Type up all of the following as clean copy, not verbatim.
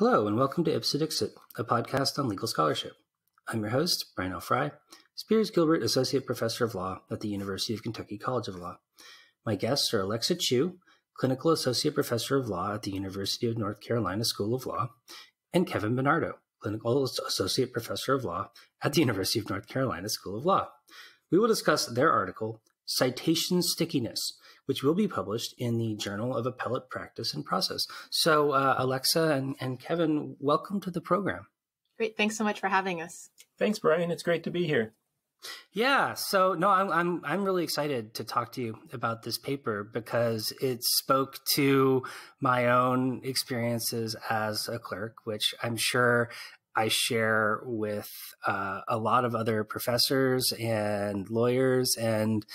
Hello, and welcome to Ipse Dixit, a podcast on legal scholarship. I'm your host, Brian L. Fry, Spears Gilbert Associate Professor of Law at the University of Kentucky College of Law. My guests are Alexa Chu, Clinical Associate Professor of Law at the University of North Carolina School of Law, and Kevin Bennardo, Clinical Associate Professor of Law at the University of North Carolina School of Law. We will discuss their article, Citation Stickiness, which will be published in the Journal of Appellate Practice and Process. So, Alexa and Kevin, welcome to the program. Great. Thanks so much for having us. Thanks, Brian. It's great to be here. Yeah. So, no, I'm really excited to talk to you about this paper because it spoke to my own experiences as a clerk, which I'm sure I share with a lot of other professors and lawyers and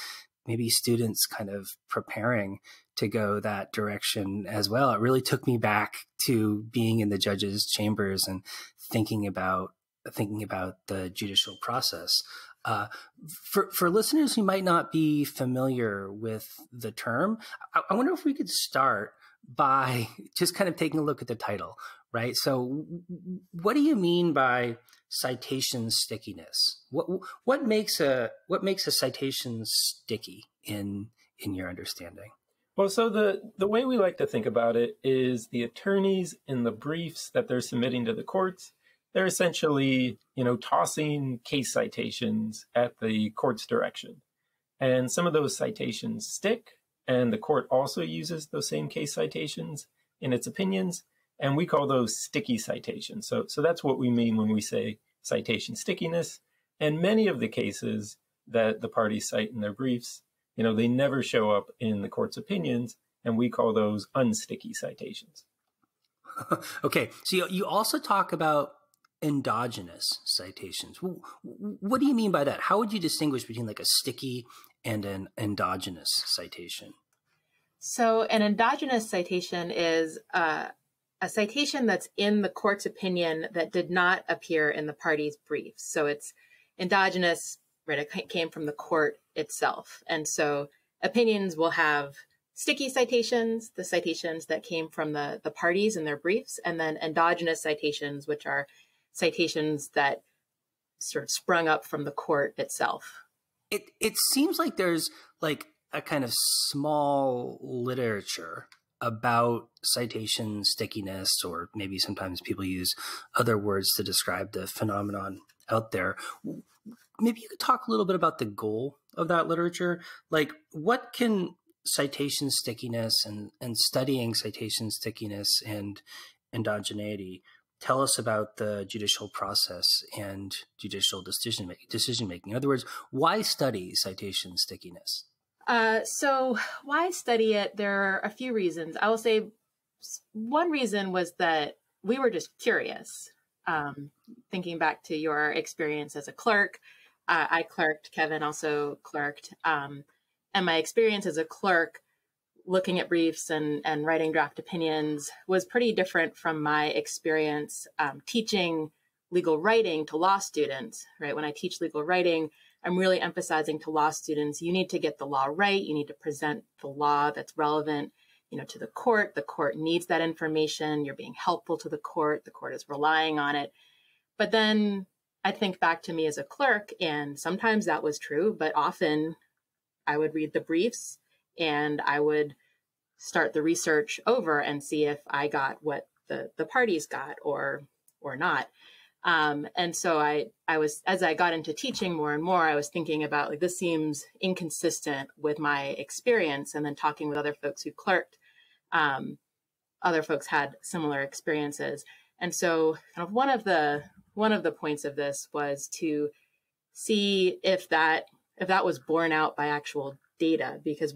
maybe students kind of preparing to go that direction as well. It really took me back to being in the judge's chambers and thinking about the judicial process. For listeners who might not be familiar with the term, I wonder if we could start by just kind of taking a look at the title, right? So what do you mean by citation stickiness? What makes a citation sticky in your understanding? Well, so the way we like to think about it is the attorneys in the briefs that they're submitting to the courts, they're essentially, tossing case citations at the court's direction. And some of those citations stick, and the court also uses those same case citations in its opinions, and we call those sticky citations. So that's what we mean when we say citation stickiness. And many of the cases that the parties cite in their briefs, they never show up in the court's opinions, and we call those unsticky citations. Okay, so you also talk about endogenous citations. What do you mean by that? How would you distinguish between like a sticky and an endogenous citation? So an endogenous citation is a citation that's in the court's opinion that did not appear in the party's briefs. So it's endogenous, right? It came from the court itself. And so opinions will have sticky citations, the citations that came from the parties in their briefs, and then endogenous citations, which are citations that sort of sprung up from the court itself. It seems like there's like a kind of small literature about citation stickiness, or maybe sometimes people use other words to describe the phenomenon out there. Maybe you could talk a little bit about the goal of that literature. Like, what can citation stickiness and studying citation stickiness and endogeneity tell us about the judicial process and judicial decision making? In other words, why study citation stickiness? So why study it? There are a few reasons. I will say one reason was that we were just curious. Thinking back to your experience as a clerk, I clerked, Kevin also clerked. And my experience as a clerk looking at briefs and writing draft opinions was pretty different from my experience teaching legal writing to law students, right? When I teach legal writing, I'm really emphasizing to law students, you need to get the law right. You need to present the law that's relevant, to the court. The court needs that information. You're being helpful to the court. The court is relying on it. But then I think back to me as a clerk, and sometimes that was true, but often I would read the briefs and I would start the research over and see if I got what the parties got or not. And so I was, as I got into teaching more and more, I was thinking about like, this seems inconsistent with my experience. And then talking with other folks who clerked, other folks had similar experiences. And so kind of one of the points of this was to see if that was borne out by actual data, because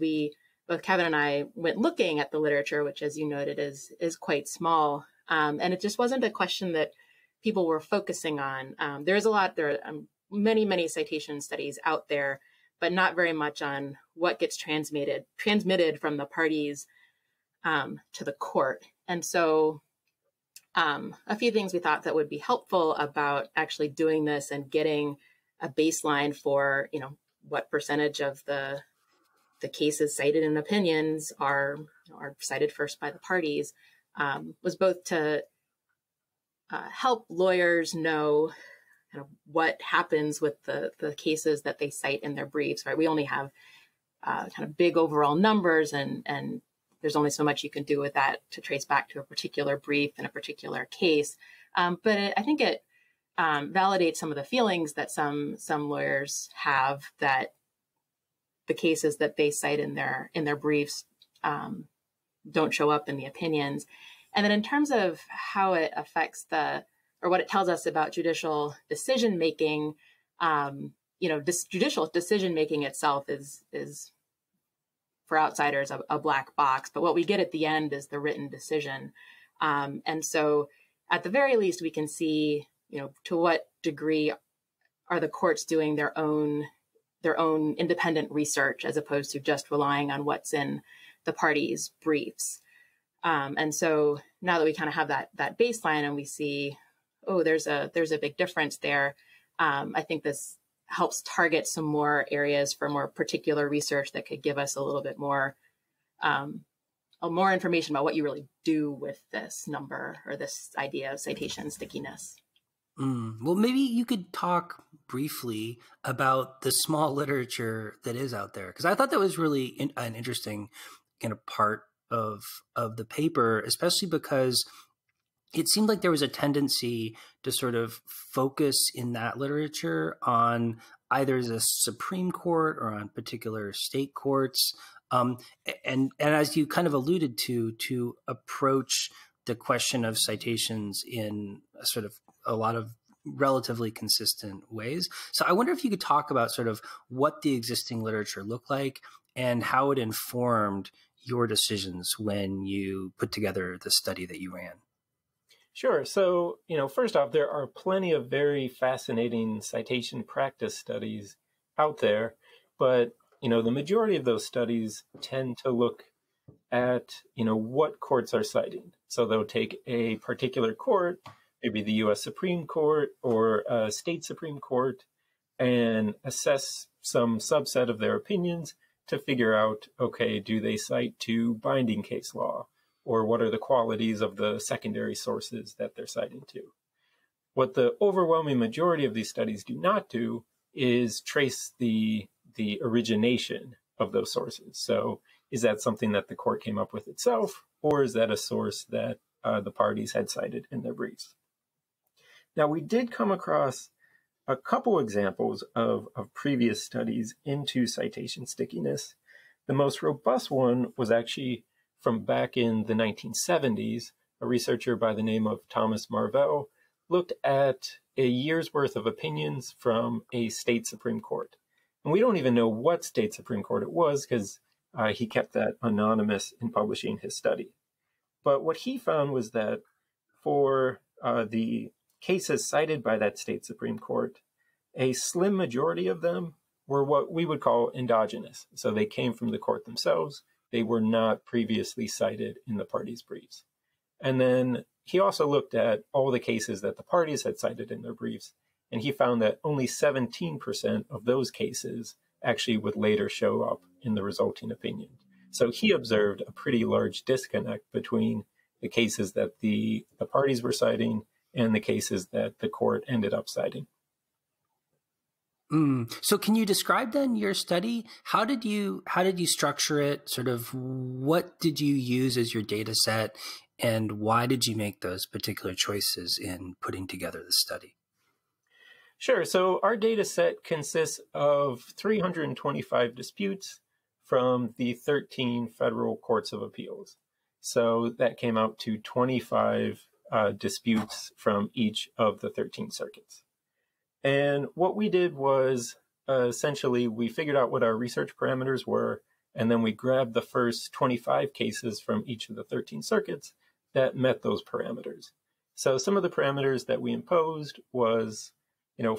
both Kevin and I went looking at the literature, which, as you noted, is quite small. And it just wasn't a question that people were focusing on. There are many citation studies out there, but not very much on what gets transmitted from the parties to the court. And so a few things we thought that would be helpful about actually doing this and getting a baseline for, what percentage of the cases cited in opinions are cited first by the parties, was both to help lawyers know kind of what happens with the cases that they cite in their briefs, right? We only have kind of big overall numbers, and there's only so much you can do with that to trace back to a particular brief in a particular case. But I think it validates some of the feelings that some lawyers have, that the cases that they cite in their briefs don't show up in the opinions. And then in terms of how it affects or what it tells us about judicial decision making, this judicial decision making itself is for outsiders a black box, but what we get at the end is the written decision. And so at the very least, we can see, to what degree are the courts doing their own independent research as opposed to just relying on what's in the parties' briefs. And so now that we kind of have that baseline and we see, there's a big difference there, I think this helps target some more areas for more particular research that could give us a little bit more information about what you really do with this number or this idea of citation stickiness. Well, maybe you could talk briefly about the small literature that is out there, because I thought that was really an interesting kind of part of the paper, especially because it seemed like there was a tendency to sort of focus in that literature on either the Supreme Court or on particular state courts. And as you kind of alluded to approach the question of citations in a sort of a lot of relatively consistent ways. So I wonder if you could talk about sort of what the existing literature looked like and how it informed your decisions when you put together the study that you ran. Sure. So, first off, there are plenty of very fascinating citation practice studies out there, but, the majority of those studies tend to look at, what courts are citing. So they'll take a particular court, maybe the U.S. Supreme Court or a state Supreme Court, and assess some subset of their opinions to figure out, okay, do they cite to binding case law? Or what are the qualities of the secondary sources that they're citing to? What the overwhelming majority of these studies do not do is trace the origination of those sources. So is that something that the court came up with itself, or is that a source that the parties had cited in their briefs? Now, we did come across a couple examples of previous studies into citation stickiness. The most robust one was actually from back in the 1970s. A researcher by the name of Thomas Marvell looked at a year's worth of opinions from a state Supreme Court. And we don't even know what state Supreme Court it was because he kept that anonymous in publishing his study. But what he found was that for the cases cited by that state Supreme Court, a slim majority of them were what we would call endogenous. So they came from the court themselves. They were not previously cited in the parties' briefs. And then he also looked at all the cases that the parties had cited in their briefs, and he found that only 17% of those cases actually would later show up in the resulting opinion. So he observed a pretty large disconnect between the cases that the parties were citing and the cases that the court ended up citing. So can you describe then your study? How did you structure it? Sort of what did you use as your data set, and why did you make those particular choices in putting together the study? Sure. So our data set consists of 325 disputes from the 13 federal courts of appeals. So that came out to 25 disputes from each of the 13 circuits. And what we did was essentially we figured out what our research parameters were, and then we grabbed the first 25 cases from each of the 13 circuits that met those parameters. So some of the parameters that we imposed was,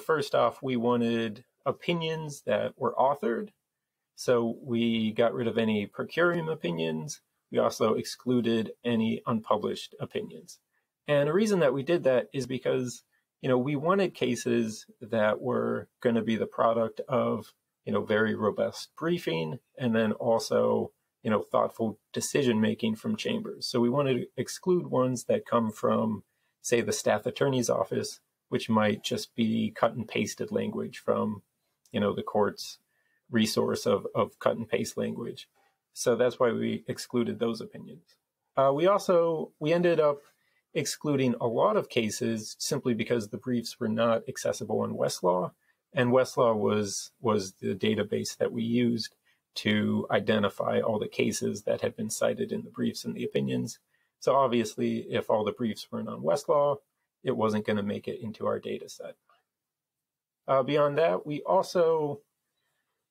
first off, we wanted opinions that were authored. So we got rid of any per curiam opinions. We also excluded any unpublished opinions. And a reason that we did that is because we wanted cases that were going to be the product of, very robust briefing and then also, thoughtful decision-making from chambers. So we wanted to exclude ones that come from say, the staff attorney's office, which might just be cut and pasted language from, the court's resource of cut and paste language. So that's why we excluded those opinions. We ended up excluding a lot of cases simply because the briefs were not accessible in Westlaw, and Westlaw was the database that we used to identify all the cases that had been cited in the briefs and the opinions. So obviously, if all the briefs weren't on Westlaw, it wasn't going to make it into our data set. Beyond that, we also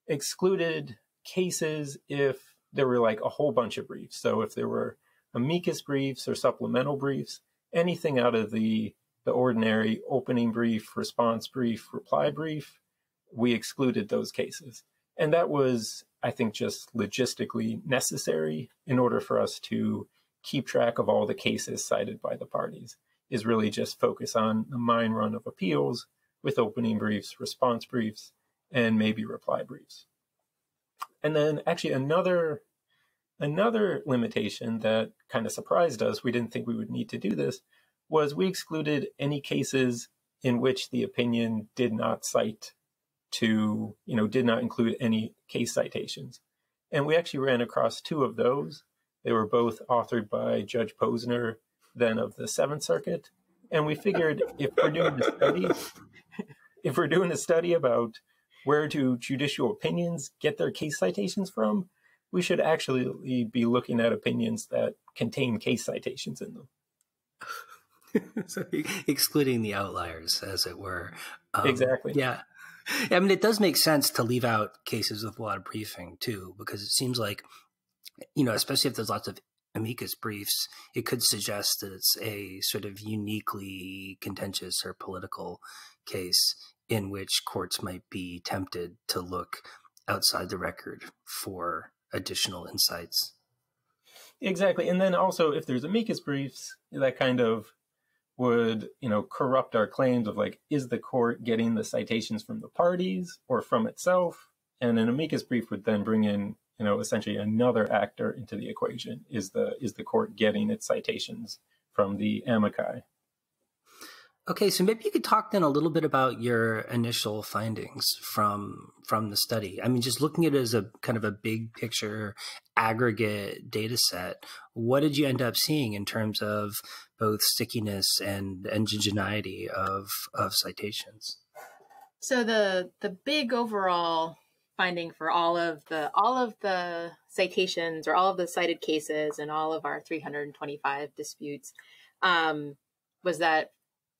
excluded cases if there were like a whole bunch of briefs. So if there were amicus briefs or supplemental briefs, anything out of the ordinary opening brief, response brief, reply brief, we excluded those cases. And that was, I think, just logistically necessary in order for us to keep track of all the cases cited by the parties, is really just focus on the mine run of appeals with opening briefs, response briefs, and maybe reply briefs. And then actually another limitation that kind of surprised us, we didn't think we would need to do this, was we excluded any cases in which the opinion did not cite to, did not include any case citations. And we actually ran across two of those. They were both authored by Judge Posner, then of the Seventh Circuit. And we figured if we're doing a study about where do judicial opinions get their case citations from, we should actually be looking at opinions that contain case citations in them. So excluding the outliers, as it were. Exactly. Yeah. I mean, it does make sense to leave out cases with a lot of briefing, too, because it seems like, especially if there's lots of amicus briefs, it could suggest that it's a sort of uniquely contentious or political case in which courts might be tempted to look outside the record for additional insights. Exactly. And then also, if there's amicus briefs, that kind of would, corrupt our claims of like, is the court getting the citations from the parties or from itself? And an amicus brief would then bring in, essentially another actor into the equation. Is the court getting its citations from the amici? Okay, so maybe you could talk then a little bit about your initial findings from the study. I mean, just looking at it as a kind of a big picture aggregate data set, what did you end up seeing in terms of both stickiness and endogeneity of citations? So the big overall finding for all of the citations or all of the cited cases and all of our 325 disputes was that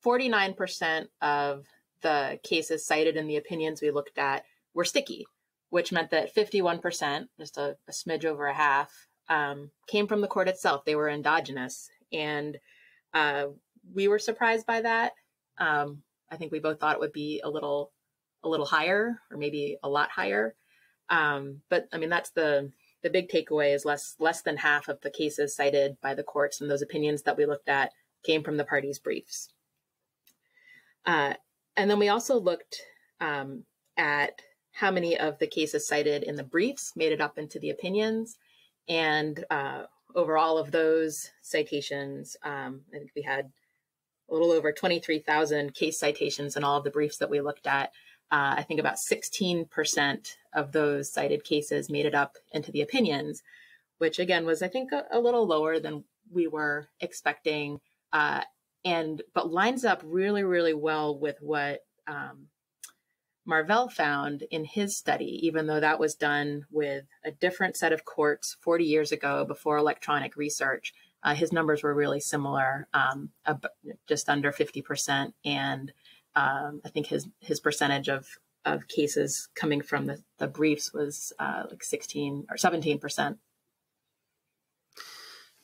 49% of the cases cited in the opinions we looked at were sticky, which meant that 51%, just a smidge over a half, came from the court itself. They were endogenous. And we were surprised by that. I think we both thought it would be a little higher or maybe a lot higher. But I mean, that's the big takeaway is less than half of the cases cited by the courts and those opinions that we looked at came from the parties' briefs. And then we also looked at how many of the cases cited in the briefs made it up into the opinions. And over all of those citations, I think we had a little over 23,000 case citations in all of the briefs that we looked at. I think about 16% of those cited cases made it up into the opinions, which again was, I think, a little lower than we were expecting. But lines up really, really well with what Marvell found in his study, even though that was done with a different set of courts 40 years ago before electronic research. His numbers were really similar, just under 50%. And I think his percentage of cases coming from the briefs was like 16 or 17%.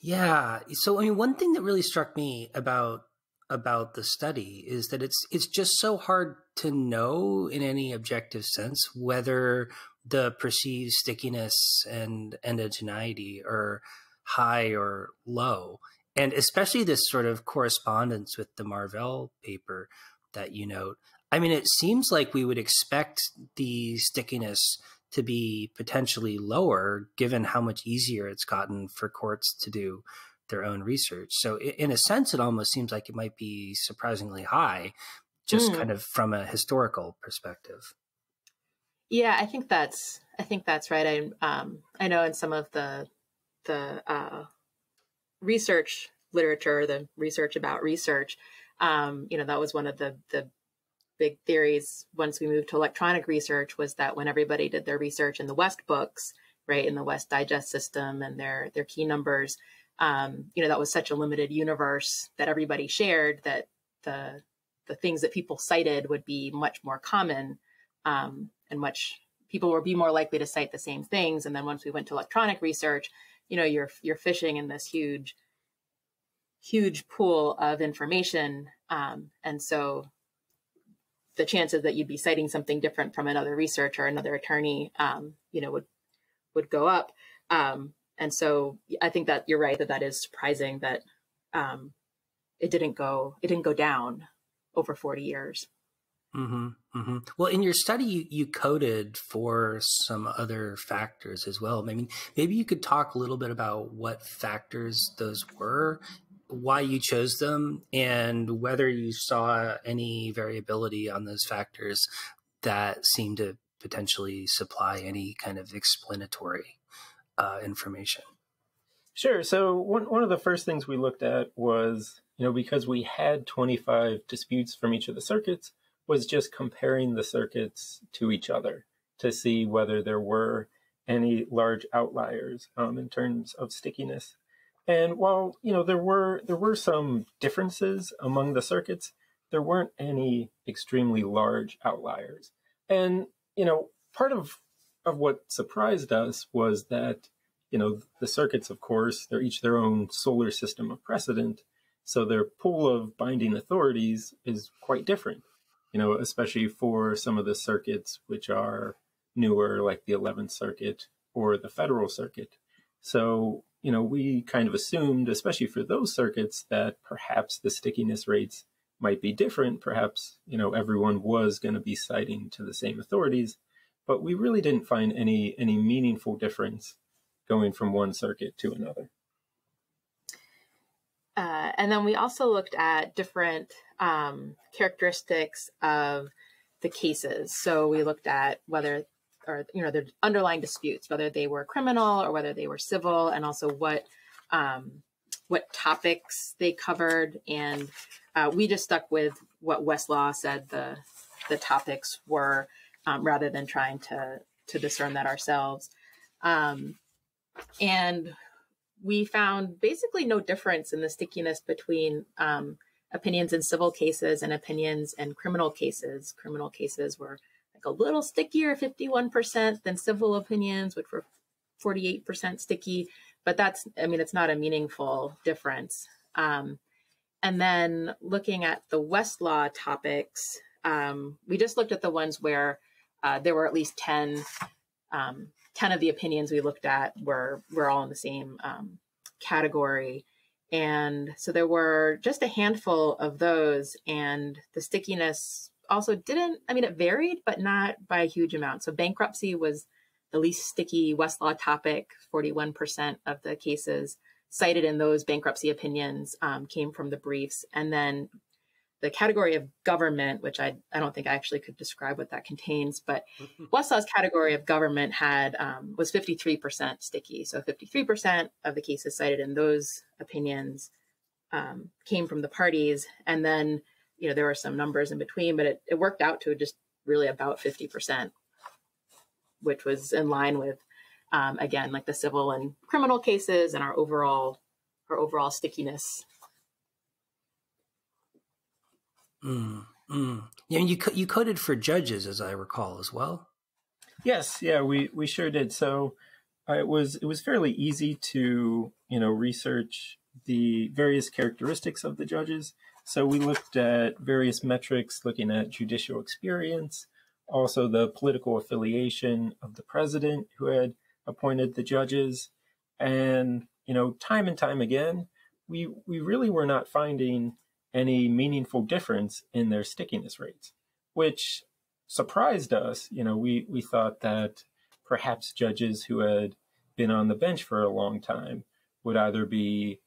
Yeah. So, I mean, one thing that really struck me about the study is that it's just so hard to know in any objective sense whether the perceived stickiness and endogeneity are high or low. And especially this sort of correspondence with the Marvell paper that you note. I mean, it seems like we would expect the stickiness to be potentially lower given how much easier it's gotten for courts to do their own research. So in a sense, it almost seems like it might be surprisingly high, just kind of from a historical perspective. Yeah, I think that's right. I know in some of the research literature, the research about research, that was one of the big theories once we moved to electronic research, was that when everybody did their research in the West books, right, in the West Digest system and their key numbers, that was such a limited universe that everybody shared, that the things that people cited would be much more common, and people would be more likely to cite the same things. And then once we went to electronic research, you're fishing in this huge pool of information, and so the chances that you'd be citing something different from another researcher or another attorney, would go up. And so I think that you're right, that is surprising that it didn't go down over 40 years. Mm-hmm, mm-hmm. Well, in your study, you coded for some other factors as well. I mean, maybe you could talk a little bit about what factors those were, why you chose them, and whether you saw any variability on those factors that seemed to potentially supply any kind of explanatory information. Sure. So one of the first things we looked at was, because we had 25 disputes from each of the circuits, was just comparing the circuits to each other to see whether there were any large outliers in terms of stickiness. And while, there were some differences among the circuits, there weren't any extremely large outliers. And, part of what surprised us was that, the circuits, of course, they're each their own solar system of precedent. So their pool of binding authorities is quite different, especially for some of the circuits which are newer, like the 11th Circuit or the Federal Circuit. So, we kind of assumed, especially for those circuits, that perhaps the stickiness rates might be different. Perhaps, everyone was going to be citing to the same authorities, but we really didn't find any meaningful difference going from one circuit to another. And then we also looked at different characteristics of the cases. So we looked at whether, the underlying disputes, whether they were criminal or whether they were civil, and also what topics they covered. And we just stuck with what Westlaw said the topics were, rather than trying to discern that ourselves. And we found basically no difference in the stickiness between opinions in civil cases and opinions in criminal cases. Criminal cases were like a little stickier, 51%, than civil opinions, which were 48% sticky. But it's not a meaningful difference. And then looking at the Westlaw topics, we just looked at the ones where there were at least 10 of the opinions we looked at were all in the same category. And so there were just a handful of those, and the stickiness also it varied, but not by a huge amount. So bankruptcy was the least sticky Westlaw topic. 41% of the cases cited in those bankruptcy opinions came from the briefs. And then the category of government, which I don't think I actually could describe what that contains, but Westlaw's category of government was 53% sticky. So 53% of the cases cited in those opinions came from the parties. And then, there were some numbers in between, but it worked out to just really about 50%, which was in line with, again, like the civil and criminal cases and our overall stickiness. Yeah, and you coded for judges, as I recall, as well. Yes, yeah, we sure did. So it was fairly easy to research the various characteristics of the judges. So we looked at various metrics, looking at judicial experience, also the political affiliation of the president who had appointed the judges, and time and time again, we really were not finding any meaningful difference in their stickiness rates, which surprised us. We thought that perhaps judges who had been on the bench for a long time would either be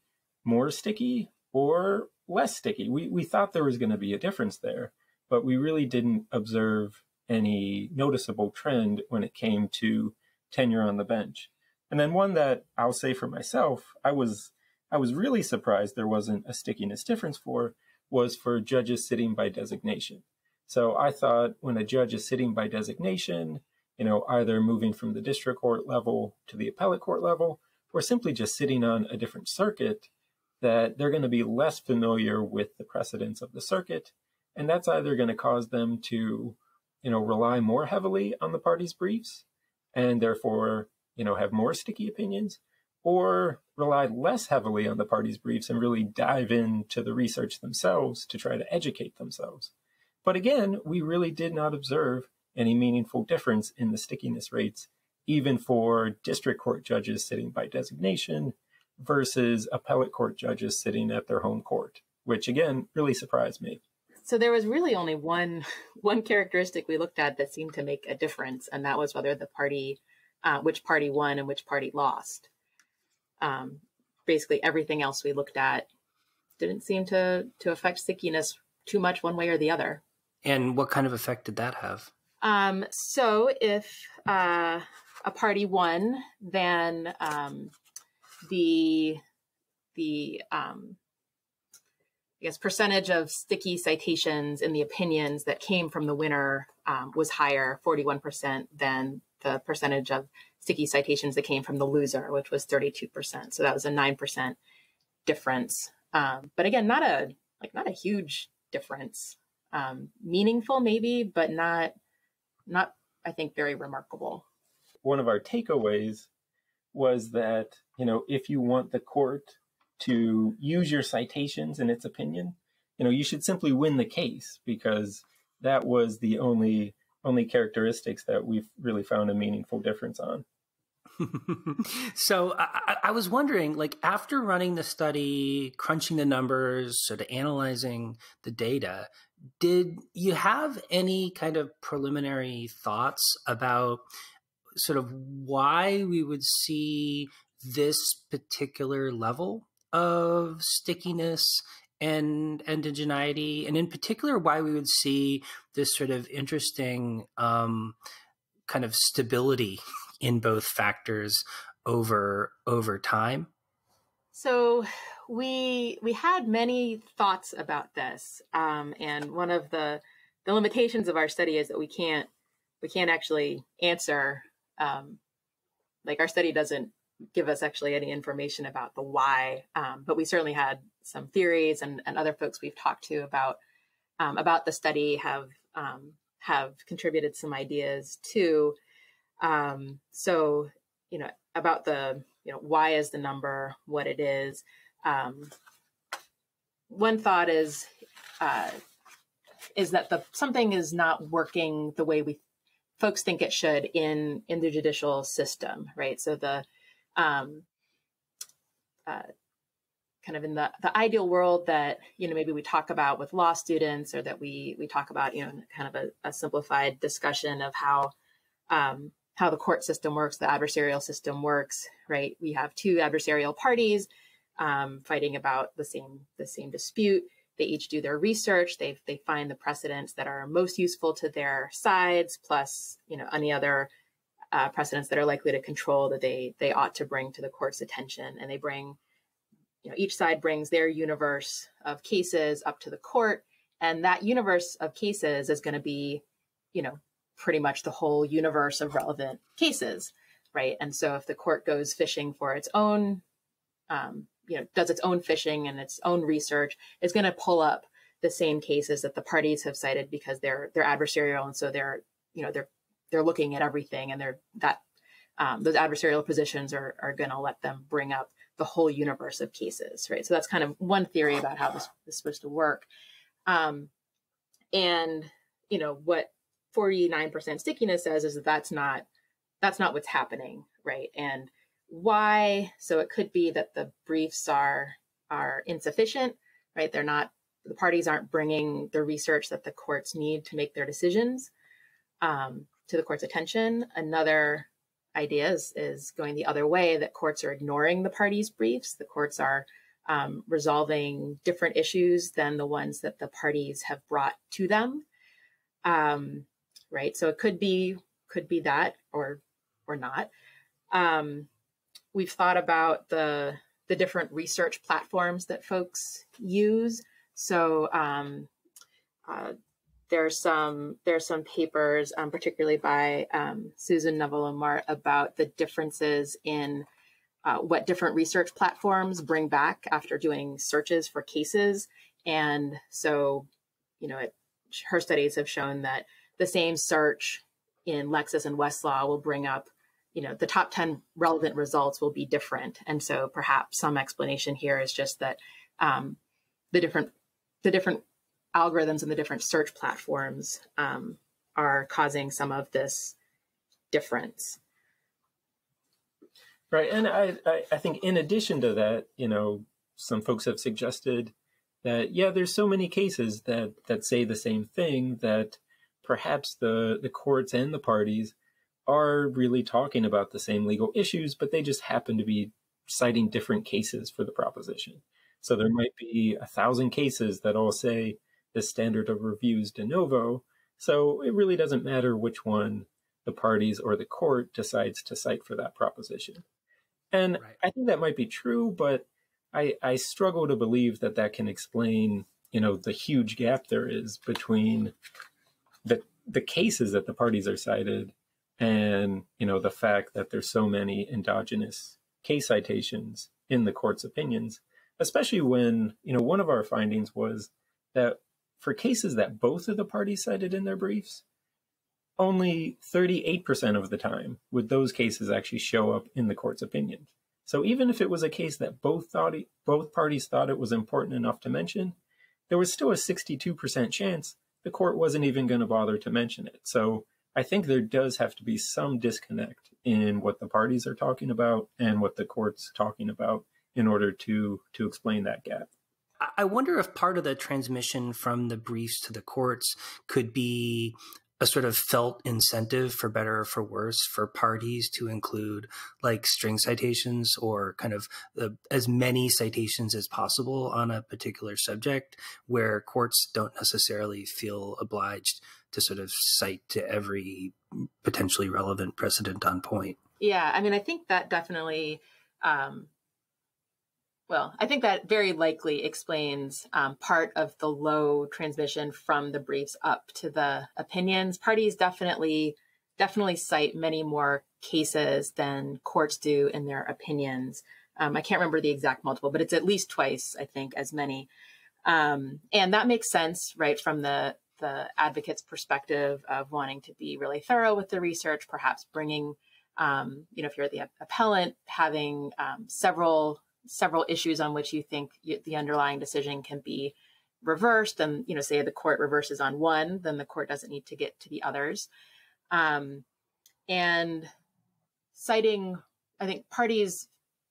more sticky or less sticky. We thought there was going to be a difference there, but we really didn't observe any noticeable trend when it came to tenure on the bench. And then one that I'll say for myself, I was really surprised there wasn't a stickiness difference for, was for judges sitting by designation. So I thought when a judge is sitting by designation, either moving from the district court level to the appellate court level, or simply just sitting on a different circuit, that they're going to be less familiar with the precedents of the circuit. And that's either going to cause them to, rely more heavily on the parties' briefs and therefore, have more sticky opinions, or rely less heavily on the parties' briefs and really dive into the research themselves to try to educate themselves. But again, we really did not observe any meaningful difference in the stickiness rates, even for district court judges sitting by designation versus appellate court judges sitting at their home court, which again, really surprised me. So there was really only one characteristic we looked at that seemed to make a difference, and that was whether the party, which party won and which party lost. Basically, everything else we looked at didn't seem to affect stickiness too much one way or the other. And what kind of effect did that have? So if a party won, then the I guess percentage of sticky citations in the opinions that came from the winner was higher, 41%, than the percentage of sticky citations that came from the loser, which was 32%. So that was a 9% difference. But again, not a huge difference. Meaningful maybe, but not I think very remarkable. One of our takeaways was that, if you want the court to use your citations in its opinion, you should simply win the case, because that was the only characteristics that we've really found a meaningful difference on. So I was wondering, after running the study, crunching the numbers, sort of analyzing the data, did you have any kind of preliminary thoughts about sort of why we would see this particular level of stickiness and endogeneity, and in particular, why we would see this sort of interesting kind of stability in both factors over time? So we had many thoughts about this, and one of the limitations of our study is that we can't actually answer. Our study doesn't give us actually any information about the why, but we certainly had some theories, and other folks we've talked to about the study have contributed some ideas too. So, about the, why is the number what it is? One thought is that something is not working the way folks think it should in the judicial system, right? So the kind of in the ideal world that, maybe we talk about with law students, or that we talk about, kind of a simplified discussion of how the court system works, the adversarial system works, right? We have two adversarial parties fighting about the same dispute. They each do their research. They find the precedents that are most useful to their sides, plus, any other precedents that are likely to control that they ought to bring to the court's attention. And they bring, each side brings their universe of cases up to the court. And that universe of cases is going to be, pretty much the whole universe of relevant cases, right? And so if the court goes fishing for its own, does its own fishing and its own research, it's going to pull up the same cases that the parties have cited, because they're adversarial, and so they're looking at everything, and those adversarial positions are going to let them bring up the whole universe of cases, right? So that's kind of one theory about how this is supposed to work. And what 49% stickiness says is that that's not what's happening, right? And why? So it could be that the briefs are insufficient, right? The parties aren't bringing the research that the courts need to make their decisions to the court's attention. Another idea is going the other way, that courts are ignoring the parties' briefs. The courts are resolving different issues than the ones that the parties have brought to them. Right. So it could be that or not. We've thought about the different research platforms that folks use. So there's some papers, particularly by Susan Novello-Mart, about the differences in what different research platforms bring back after doing searches for cases. And so, her studies have shown that the same search in Lexis and Westlaw will bring up, the top 10 relevant results will be different. And so perhaps some explanation here is just that the different algorithms and the different search platforms are causing some of this difference. Right. And I think in addition to that, some folks have suggested that, there's so many cases that say the same thing, that perhaps the courts and the parties are really talking about the same legal issues, but they just happen to be citing different cases for the proposition. So there might be 1,000 cases that all say the standard of review is de novo. So it really doesn't matter which one the parties or the court decides to cite for that proposition. And right. I think that might be true, but I struggle to believe that can explain, the huge gap there is between the cases that the parties are cited and, the fact that there's so many endogenous case citations in the court's opinions, especially when, one of our findings was that for cases that both of the parties cited in their briefs, only 38% of the time would those cases actually show up in the court's opinion. So even if it was a case that both parties thought it was important enough to mention, there was still a 62% chance the court wasn't even going to bother to mention it. So I think there does have to be some disconnect in what the parties are talking about and what the court's talking about in order to explain that gap. I wonder if part of the transmission from the briefs to the courts could be a sort of felt incentive, for better or for worse, for parties to include like string citations or kind of as many citations as possible on a particular subject, where courts don't necessarily feel obliged to sort of cite to every potentially relevant precedent on point. Yeah, I mean, I think that definitely, I think that very likely explains part of the low transmission from the briefs up to the opinions. Parties definitely cite many more cases than courts do in their opinions. I can't remember the exact multiple, but it's at least twice, I think, as many. And that makes sense, right, from the advocate's perspective of wanting to be really thorough with the research, perhaps bringing, if you're the appellant, having several issues on which you think the underlying decision can be reversed, and, say the court reverses on one, then the court doesn't need to get to the others. And citing, I think parties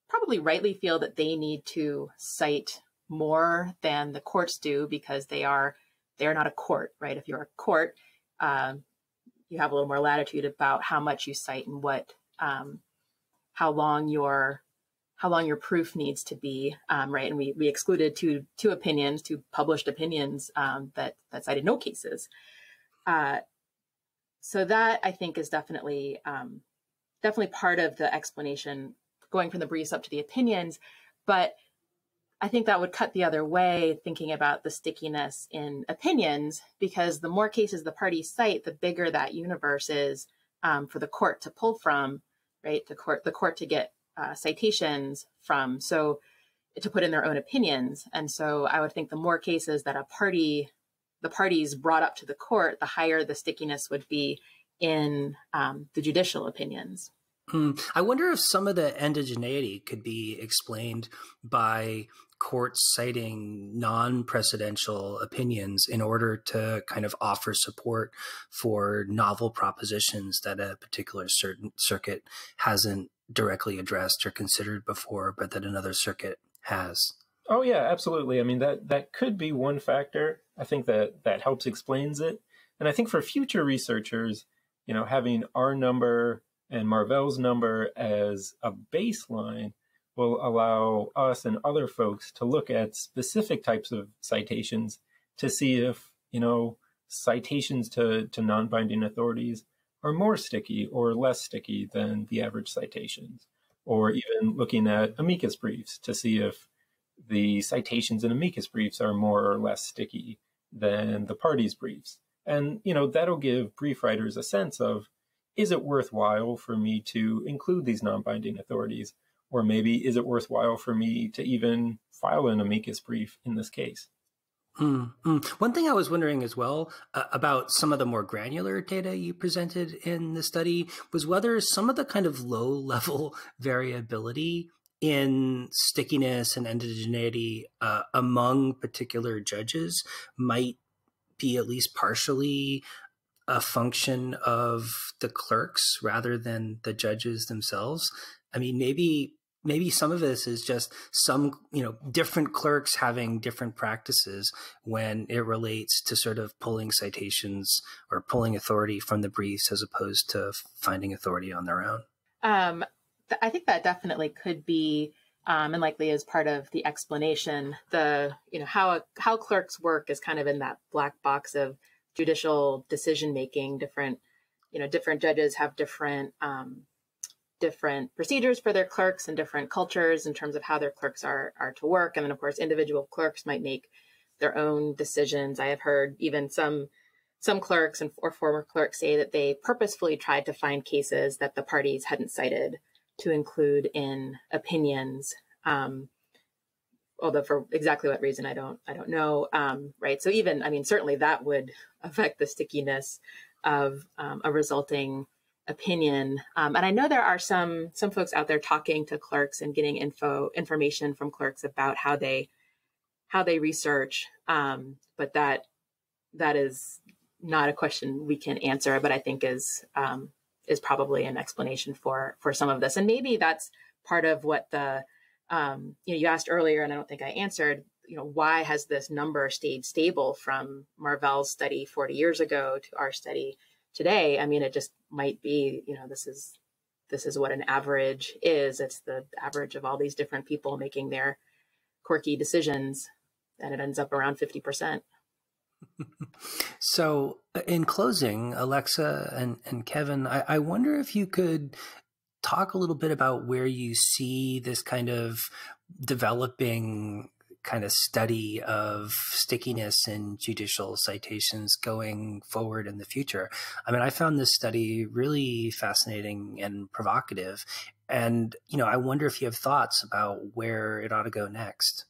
probably rightly feel that they need to cite more than the courts do because they're not a court, right? If you're a court, you have a little more latitude about how much you cite and what, how long your proof needs to be, right? And we excluded two published opinions that cited no cases. So that, I think, is definitely part of the explanation, going from the briefs up to the opinions. But I think that would cut the other way, thinking about the stickiness in opinions, because the more cases the parties cite, the bigger that universe is for the court to pull from, right? The court to get citations from, so to put in their own opinions. And so I would think the more cases that the parties brought up to the court, the higher the stickiness would be in the judicial opinions. I wonder if some of the endogeneity could be explained by courts citing non-precedential opinions in order to kind of offer support for novel propositions that a particular certain circuit hasn't directly addressed or considered before, but that another circuit has. Oh yeah, absolutely. I mean, that could be one factor. I think that helps explains it. And I think for future researchers, having our number and Marvell's number as a baseline will allow us and other folks to look at specific types of citations to see if, citations to non-binding authorities are more sticky or less sticky than the average citations, or even looking at amicus briefs to see if the citations in amicus briefs are more or less sticky than the parties' briefs. And, that'll give brief writers a sense of, is it worthwhile for me to include these non-binding authorities? Or maybe, is it worthwhile for me to even file an amicus brief in this case? One thing I was wondering as well about some of the more granular data you presented in the study was whether some of the kind of low-level variability in stickiness and endogeneity among particular judges might be at least partially a function of the clerks rather than the judges themselves. I mean, maybe some of this is just some, different clerks having different practices when it relates to sort of pulling citations or pulling authority from the briefs as opposed to finding authority on their own. I think that definitely could be, and likely is part of the explanation. How clerks work is kind of in that black box of judicial decision making. Different judges have different procedures for their clerks and different cultures in terms of how their clerks are to work. And then, of course, individual clerks might make their own decisions. I have heard even some clerks or former clerks say that they purposefully tried to find cases that the parties hadn't cited to include in opinions. Although for exactly what reason, I don't know. Right. So certainly that would affect the stickiness of a resulting opinion. And I know there are some folks out there talking to clerks and getting information from clerks about how they research. But that is not a question we can answer, but I think is probably an explanation for some of this. And maybe that's part of what you asked earlier, and I don't think I answered, why has this number stayed stable from Marvell's study 40 years ago to our study today? I mean, it just might be, this is what an average is. It's the average of all these different people making their quirky decisions, and it ends up around 50%. So in closing, Alexa and Kevin, I wonder if you could talk a little bit about where you see this kind of developing kind of study of stickiness in judicial citations going forward in the future. I mean, I found this study really fascinating and provocative. And, I wonder if you have thoughts about where it ought to go next.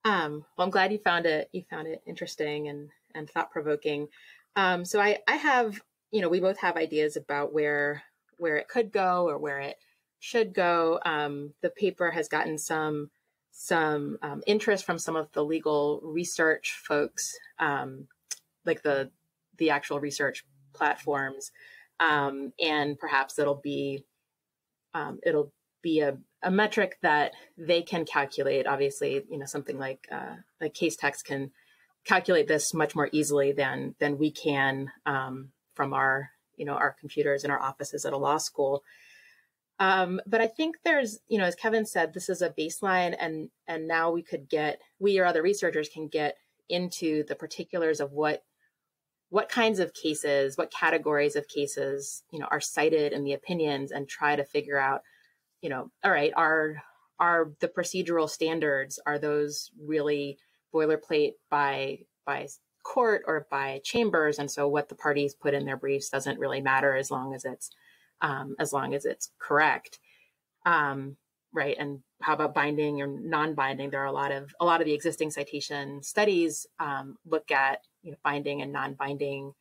Well, I'm glad you found it interesting and thought-provoking. So I have, we both have ideas about where it could go or where it should go. The paper has gotten some interest from some of the legal research folks, like the actual research platforms, and perhaps it'll be a metric that they can calculate. Obviously, something like case text can calculate this much more easily than we can from our computers in our offices at a law school. But I think there's, as Kevin said, this is a baseline, and now we or other researchers can get into the particulars of what kinds of cases, what categories of cases, are cited in the opinions, and try to figure out, all right, are the procedural standards, are those really boilerplate by court or by chambers? And so what the parties put in their briefs doesn't really matter as long as it's correct. Right. And how about binding or non-binding? There are a lot of the existing citation studies look at binding and non-binding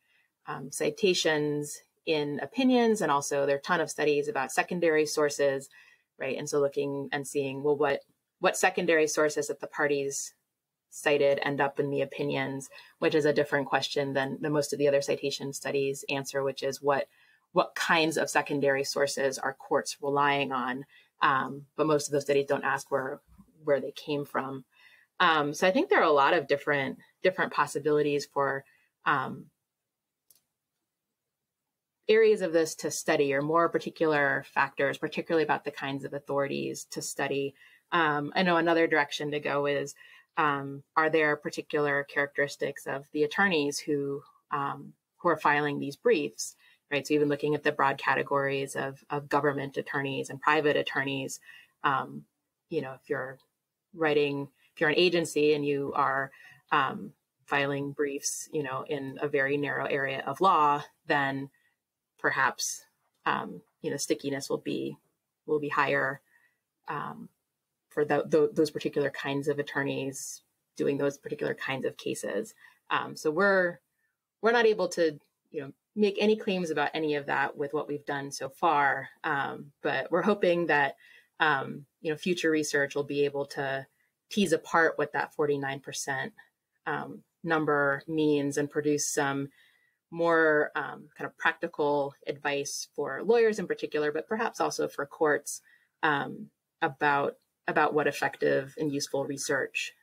citations in opinions, and also there are a ton of studies about secondary sources, right? And so looking and seeing, well, what secondary sources that the parties cited end up in the opinions, which is a different question than most of the other citation studies answer, which is what kinds of secondary sources are courts relying on. But most of those studies don't ask where they came from. So I think there are a lot of different possibilities for areas of this to study, or more particular factors, particularly about the kinds of authorities to study. I know another direction to go is, are there particular characteristics of the attorneys who are filing these briefs, right? So even looking at the broad categories of government attorneys and private attorneys, if you're an agency and you are filing briefs, in a very narrow area of law, then perhaps, stickiness will be higher for those particular kinds of attorneys doing those particular kinds of cases. So we're not able to, make any claims about any of that with what we've done so far. But we're hoping that, future research will be able to tease apart what that 49% number means and produce some more kind of practical advice for lawyers in particular, but perhaps also for courts about what effective and useful research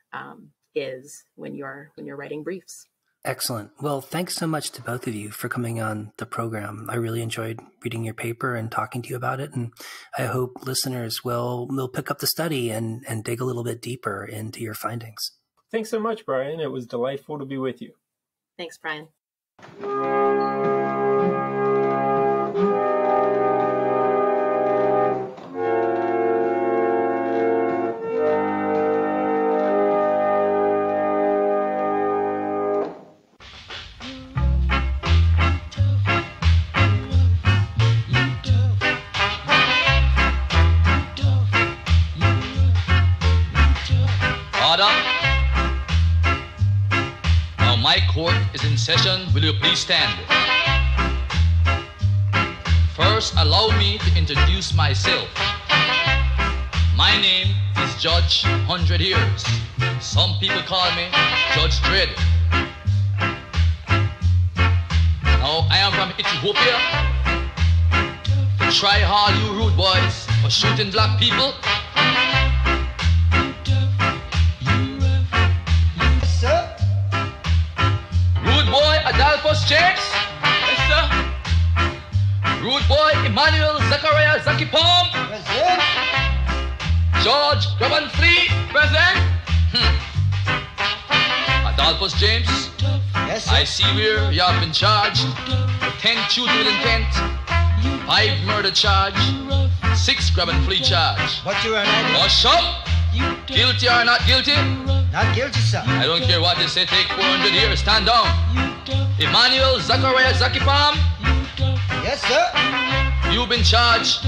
is when you're writing briefs. Excellent. Well, thanks so much to both of you for coming on the program. I really enjoyed reading your paper and talking to you about it. And I hope listeners will pick up the study and dig a little bit deeper into your findings. Thanks so much, Brian. It was delightful to be with you. Thanks, Brian. My court is in session. Will you please stand? First, allow me to introduce myself. My name is Judge 100 Years. Some people call me Judge Dread. Now, I am from Ethiopia. To try all you rude boys for shooting black people. Adolphus James, yes sir. Rude boy Emmanuel Zachariah Zaki Palm, present. George Govan Flea, present. Adolphus James, yes sir. I see where you have been charged with 10 shooting with intent, 5 murder charge, 6 grab and flee charge. What you are not? Hush up. Guilty or not guilty? Not guilty, sir. I don't care what they say. Take 400 years. Stand down. Emmanuel Zachariah Zaki Palm. Yes, sir. You've been charged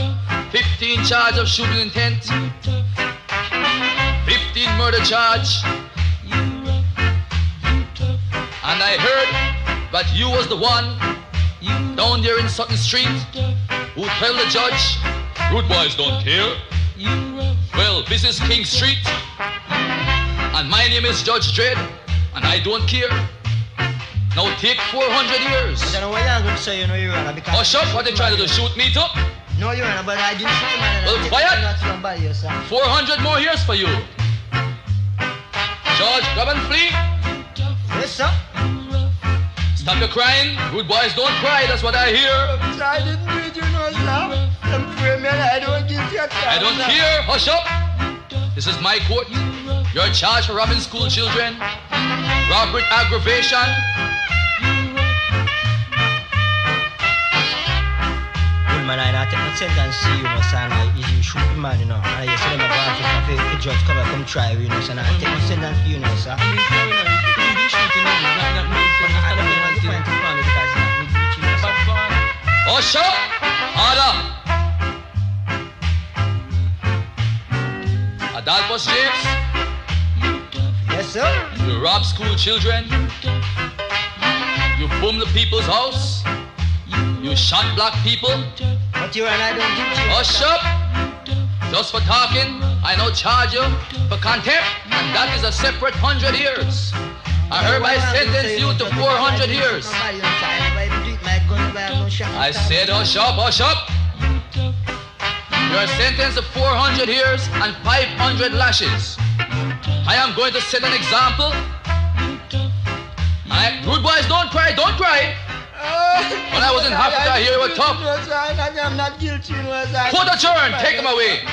15 charge of shooting intent, 15 murder charge. And I heard that you was the one down there in Sutton Street who tell the judge, rude boys don't care. Well, this is King Street, and my name is Judge Dredd, and I don't care. Now take 400 years. I don't know what you're going to say, you know, Your Honor. Hush up, what they trying to do, shoot me too? No, Your Honor, but I didn't shoot the man. Well, quiet. 400 more years for you. George, grab and flee. Yes, sir. Stop your crying. Rude boys don't cry, that's what I hear. I didn't do it, you know, sir. I'm free, man. I don't give you a chance. I don't care. Hush up. This is my court. You're charged for robbing school children, robbery, aggravation. Man, I take my sentence to you, know, son. Is you shoot the man, you know. And you say them about if a judge come try, you know, son. I take my sentence to you, know, sir. Oh, shut up! Order! Adolphus James? Yes, sir. You rob school children. You boom the people's house. You shot black people. But you and I don't give you. Hush up! Just for talking, I now charge you for contempt, and that is a separate 100 years. I hereby sentence you to 400 years. I said hush up, hush up! You are sentenced to 400 years and 500 lashes. I am going to set an example. Rude boys, don't cry, don't cry! When I was in Africa, I hear you were tough. I'm not guilty, Court adjourned, take him away.